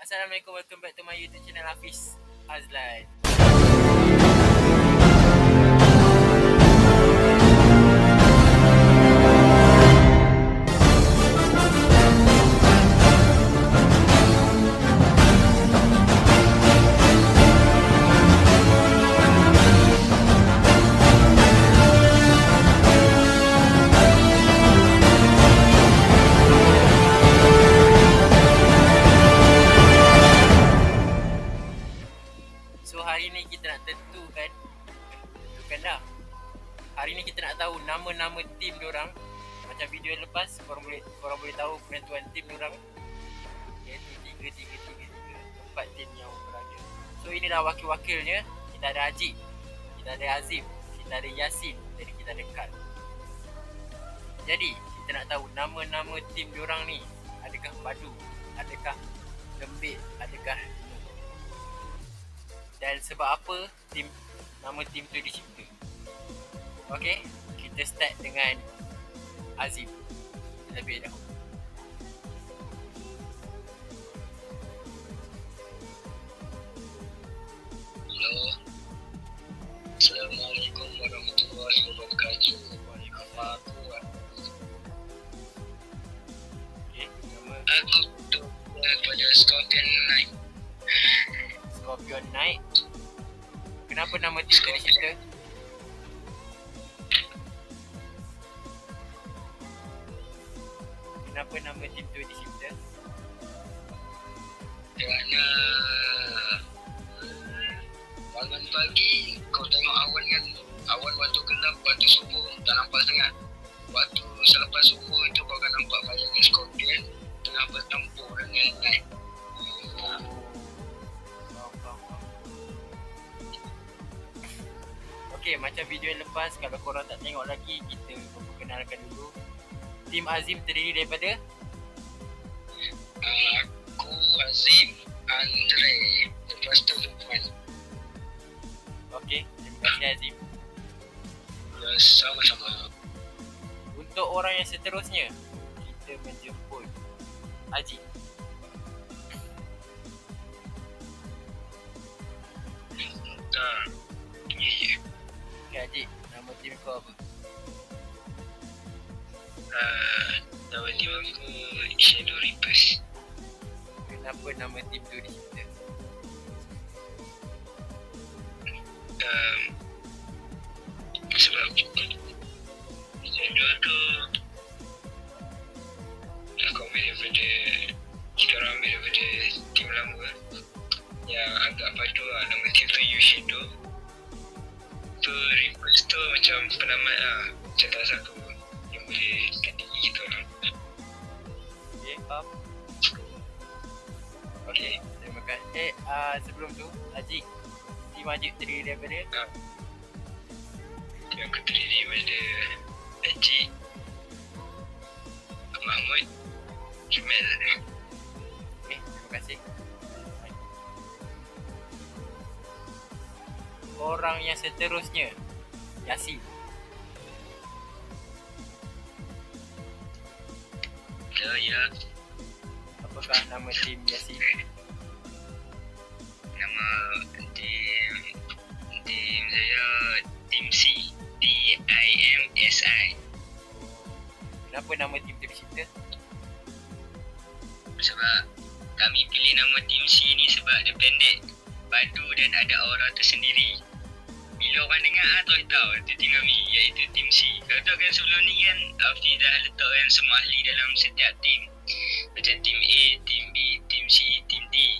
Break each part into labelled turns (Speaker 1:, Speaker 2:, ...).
Speaker 1: Assalamualaikum, welcome back to my YouTube channel Hafiz Azlan. So hari ni kita nak tentukan dah. Hari ni kita nak tahu nama-nama tim diorang. Macam video yang lepas korang boleh tahu penentuan tim diorang, iaitu 3 4 tim yang berada. So inilah wakil-wakilnya. Kita ada Haji, kita ada Azim, kita ada Yasin, dan kita ada Kal. Jadi kita nak tahu nama-nama tim diorang ni, adakah padu, adakah lembik, adakah dan sebab apa nama tim tu dicipta. Okey, kita start dengan Azim terlebih dahulu.
Speaker 2: Hello. Assalamualaikum warahmatullahi wabarakatuh. Nama aku aku tu pada Scorpion Knight.
Speaker 1: Scorpion Knight. Kenapa nama tim tu dicipta? Kenapa nama tim tu dicipta?
Speaker 2: Kerana bangun pagi kau tengok awan kan, awan waktu gelap, waktu subuh tak nampak sangat. Waktu selepas subuh itu kau akan nampak bayangan Scorpion tengah bertempur dengan Knight.
Speaker 1: Okey, macam video yang lepas, kalau korang tak tengok lagi, kita perkenalkan dulu. Tim Azim terdiri daripada
Speaker 2: Aku, Azim, Andre, lepas tu Lukman.
Speaker 1: Okey, terima kasih Azim.
Speaker 2: Ya, sama-sama.
Speaker 1: Untuk orang yang seterusnya, kita menjemput Haji. Okey Haji, nama tim kau apa?
Speaker 2: Nama tim aku Shadow Reapers.
Speaker 1: Kenapa nama tim tu dicipta?
Speaker 2: Sebab Shadow tu aku ambil daripada, sekarang ambil daripada tim lama yang agak padu lah. Nama tim tu You Shadow. Tu Reapers tu macam penamat lah, macam tak satu yang boleh tandingi kita orang.
Speaker 1: Okey, faham? Okey, terima kasih. Sebelum tu, Haji, tim Haji terdiri daripada
Speaker 2: Tim aku terdiri daripada Haji, Mahmud, Jumel.
Speaker 1: Okey, terima kasih. Orang yang seterusnya, Yasin.
Speaker 2: Ya,
Speaker 1: Apakah nama tim Yasin?
Speaker 2: nama tim saya Tim C, TIMSI.
Speaker 1: Kenapa nama tim tu dicipta?
Speaker 2: Sebab kami pilih nama Tim C ni sebab dia pendek, padu dan ada aura tersendiri. Bila orang dengar tahu itu tim kami, iaitu Tim C. Kalau tahu kan sebelum ni kan Hafiz dah letakkan semua ahli dalam setiap tim. Macam Tim A, Tim B, Tim C, Tim D.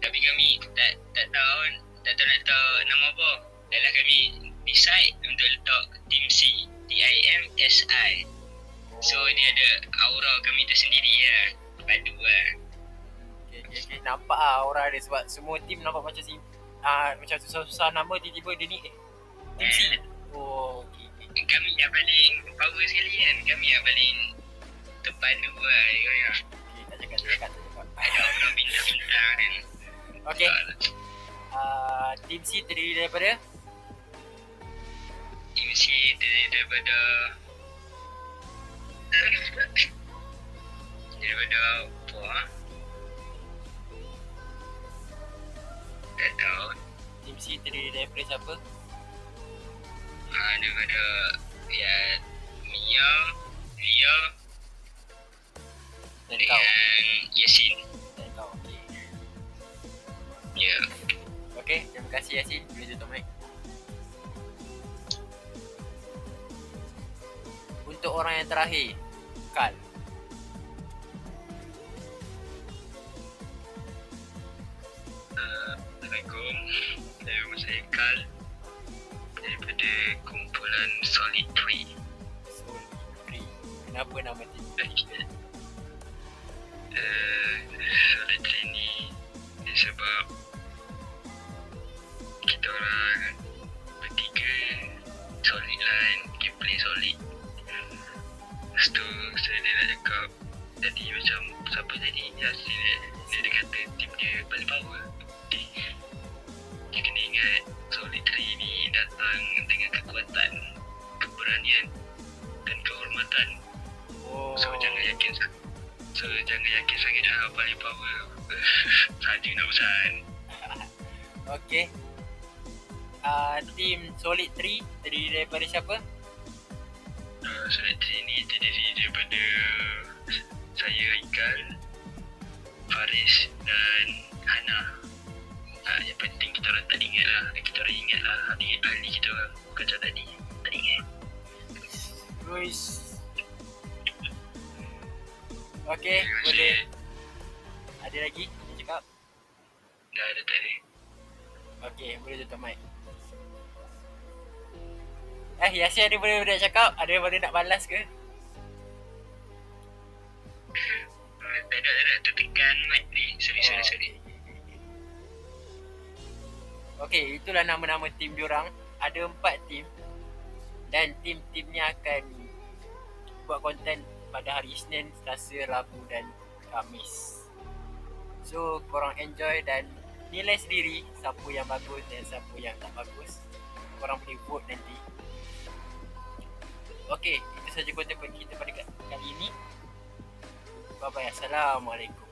Speaker 2: Tapi kami tak tahu nak letak nama apa. Dalam kami decide untuk letak Tim C, TIMSI. So dia ada aura kami tersendiri lah, padu lah.
Speaker 1: Okay. Nampak aura dia sebab semua tim nampak macam macam susah-susah nama, tiba-tiba dia ni Tim C. Oh, okay.
Speaker 2: Kami yang paling power sekali kan. Kami yang paling terpadu lah.
Speaker 1: Okay, tak cakap.
Speaker 2: Ada orang bintang-bintang kan.
Speaker 1: Okay. Tim C terdiri daripada
Speaker 2: Tim C daripada apa
Speaker 1: Team C terdiri daripada siapa?
Speaker 2: Daripada ya Mia, Lia
Speaker 1: Dan kau.
Speaker 2: dengan Yasin.
Speaker 1: Dan kau. Okay.
Speaker 2: Ya.
Speaker 1: Okay, terima kasih Yasin. Boleh tutup mic. Untuk orang yang terakhir, Kal.
Speaker 2: Assalamualaikum. Nama saya Kal daripada kumpulan Solid Tree.
Speaker 1: Soul Tree. Kenapa nama team?
Speaker 2: Solid Tree ni sebab kita orang bertiga solid line, gameplay solid. Lepas tu saya nak cakap jadi macam siapa tadi Yasin dia kata tim dia paling power. Dia kena ingat Solid Tree ni datang dengan kekuatan, keberanian dan kehormatan.
Speaker 1: Oh.
Speaker 2: So jangan yakin sangat paling power. Saja nak pesan.
Speaker 1: Okay. Team Solid Tree terdiri daripada siapa?
Speaker 2: Solid Tree ni terdiri daripada saya, Ikal, Faris dan Hana. Yang penting kita orang tak ingat lah. Kita orang ingat lah ahli kita orang. Bukan macam tadi. Tak ingat.
Speaker 1: Luis. Okay,
Speaker 2: Terima kasih.
Speaker 1: boleh. Ada lagi nak cakap?
Speaker 2: Dah ada tadi.
Speaker 1: Okay, boleh tutup mic. Yasin ada boleh nak cakap? Ada boleh nak balas ke?
Speaker 2: Tak ada. Tertekan mic ni. Sorry.
Speaker 1: Okay, itulah nama-nama tim diorang. Ada 4 tim. Dan tim-tim ni akan buat konten pada hari Isnin, Selasa, Rabu dan Khamis. So, korang enjoy dan nilai sendiri siapa yang bagus dan siapa yang tak bagus. Korang boleh vote nanti. Okay, itu saja konten kita pada kali ini. Bye-bye. Assalamualaikum.